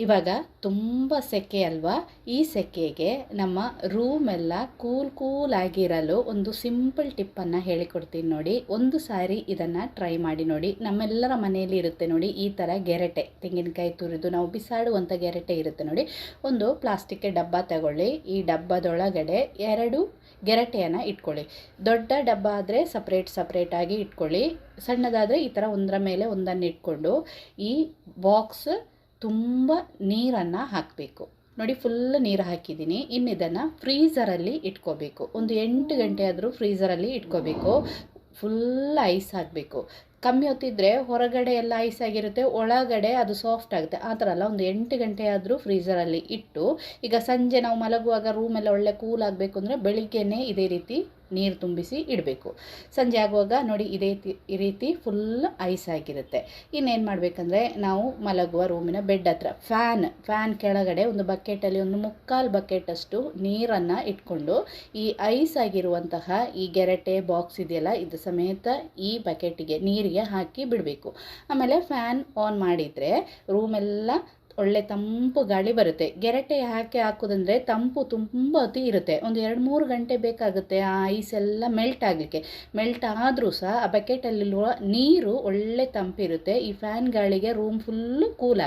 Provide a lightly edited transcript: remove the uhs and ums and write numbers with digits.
ಇವಾಗ ತುಂಬ ಸೆಕೆ ಅಲ್ವಾ? ಈ ಸೆಕೆಗೆ ನಮ್ಮ ರೂಮೆಲ್ಲ ಕೂಲ್ ಆಗಿರಲು ಒಂದು ಸಿಂಪಲ್ ಟಿಪ್ಪನ್ನು ಹೇಳಿಕೊಡ್ತೀನಿ ನೋಡಿ. ಒಂದು ಸಾರಿ ಇದನ್ನು ಟ್ರೈ ಮಾಡಿ ನೋಡಿ. ನಮ್ಮೆಲ್ಲರ ಮನೆಯಲ್ಲಿ ಇರುತ್ತೆ ನೋಡಿ ಈ ಥರ ಗೆರಟೆ, ತೆಂಗಿನಕಾಯಿ ತುರಿದು ನಾವು ಬಿಸಾಡುವಂಥ ಗೆರಟೆ ಇರುತ್ತೆ ನೋಡಿ. ಒಂದು ಪ್ಲಾಸ್ಟಿಕ್ ಡಬ್ಬ ತಗೊಳ್ಳಿ. ಈ ಡಬ್ಬದೊಳಗಡೆ 2 ಗೆರಟೆಯನ್ನು ಇಟ್ಕೊಳ್ಳಿ. ದೊಡ್ಡ ಡಬ್ಬ ಆದರೆ ಸಪ್ರೇಟಾಗಿ ಇಟ್ಕೊಳ್ಳಿ. ಸಣ್ಣದಾದರೆ ಈ ಥರ ಒಂದರ ಮೇಲೆ ಒಂದನ್ನು ಇಟ್ಕೊಂಡು ಈ ಬಾಕ್ಸ್ ತುಂಬ ನೀರನ್ನು ಹಾಕಬೇಕು ನೋಡಿ. ಫುಲ್ ನೀರು ಹಾಕಿದ್ದೀನಿ. ಇನ್ನು ಇದನ್ನು ಫ್ರೀಝರಲ್ಲಿ ಇಟ್ಕೋಬೇಕು. ಒಂದು 8 ಗಂಟೆ ಆದರೂ ಫ್ರೀಝರಲ್ಲಿ ಇಟ್ಕೋಬೇಕು. ಫುಲ್ ಐಸ್ ಆಗಬೇಕು. ಕಮ್ಮಿ ಹೊತ್ತಿದ್ರೆ ಹೊರಗಡೆ ಎಲ್ಲ ಐಸ್ ಆಗಿರುತ್ತೆ, ಒಳಗಡೆ ಅದು ಸಾಫ್ಟ್ ಆಗುತ್ತೆ. ಆ ಥರ ಅಲ್ಲ, ಒಂದು 8 ಗಂಟೆ ಆದರೂ ಫ್ರೀಝರಲ್ಲಿ ಇಟ್ಟು, ಈಗ ಸಂಜೆ ನಾವು ಮಲಗುವಾಗ ರೂಮೆಲ್ಲ ಒಳ್ಳೆ ಕೂಲ್ ಆಗಬೇಕು ಅಂದರೆ ಬೆಳಿಗ್ಗೆನೇ ಇದೇ ರೀತಿ ನೀರು ತುಂಬಿಸಿ ಇಡಬೇಕು. ಸಂಜೆ ಆಗುವಾಗ ನೋಡಿ ಈ ರೀತಿ ಫುಲ್ ಐಸ್ ಆಗಿರುತ್ತೆ. ಇನ್ನೇನು ಮಾಡಬೇಕಂದ್ರೆ ನಾವು ಮಲಗುವ ರೂಮಿನ ಬೆಡ್ ಹತ್ರ ಫ್ಯಾನ್ ಕೆಳಗಡೆ ಒಂದು ಬಕೆಟಲ್ಲಿ ಒಂದು 3/4 ಬಕೆಟಷ್ಟು ನೀರನ್ನು ಇಟ್ಕೊಂಡು ಈ ಐಸ್ ಆಗಿರುವಂತಹ ಈ ಗೆರಟೆ ಬಾಕ್ಸ್ ಇದೆಯಲ್ಲ ಇದು ಸಮೇತ ಈ ಬಕೆಟಿಗೆ ನೀರಿಗೆ ಹಾಕಿ ಬಿಡಬೇಕು. ಆಮೇಲೆ ಫ್ಯಾನ್ ಆನ್ ಮಾಡಿದರೆ ರೂಮೆಲ್ಲ ಒಳ್ಳೆ ತಂಪು ಗಾಳಿ ಬರುತ್ತೆ. ಗೆರಟೆ ಹಾಕೋದಂದರೆ ತಂಪು ತುಂಬ ಹೊತ್ತು ಇರುತ್ತೆ. ಒಂದು 2-3 ಗಂಟೆ ಬೇಕಾಗುತ್ತೆ ಆ ಐಸ್ ಎಲ್ಲ ಮೆಲ್ಟ್ ಆಗಲಿಕ್ಕೆ. ಮೆಲ್ಟ್ ಆದರೂ ಸಹ ಆ ಬಕೆಟಲ್ಲಿರುವ ನೀರು ಒಳ್ಳೆ ತಂಪಿರುತ್ತೆ. ಈ ಫ್ಯಾನ್ ಗಾಳಿಗೆ ರೂಮ್ ಫುಲ್ಲು ಕೂಲ್ ಆಗುತ್ತೆ.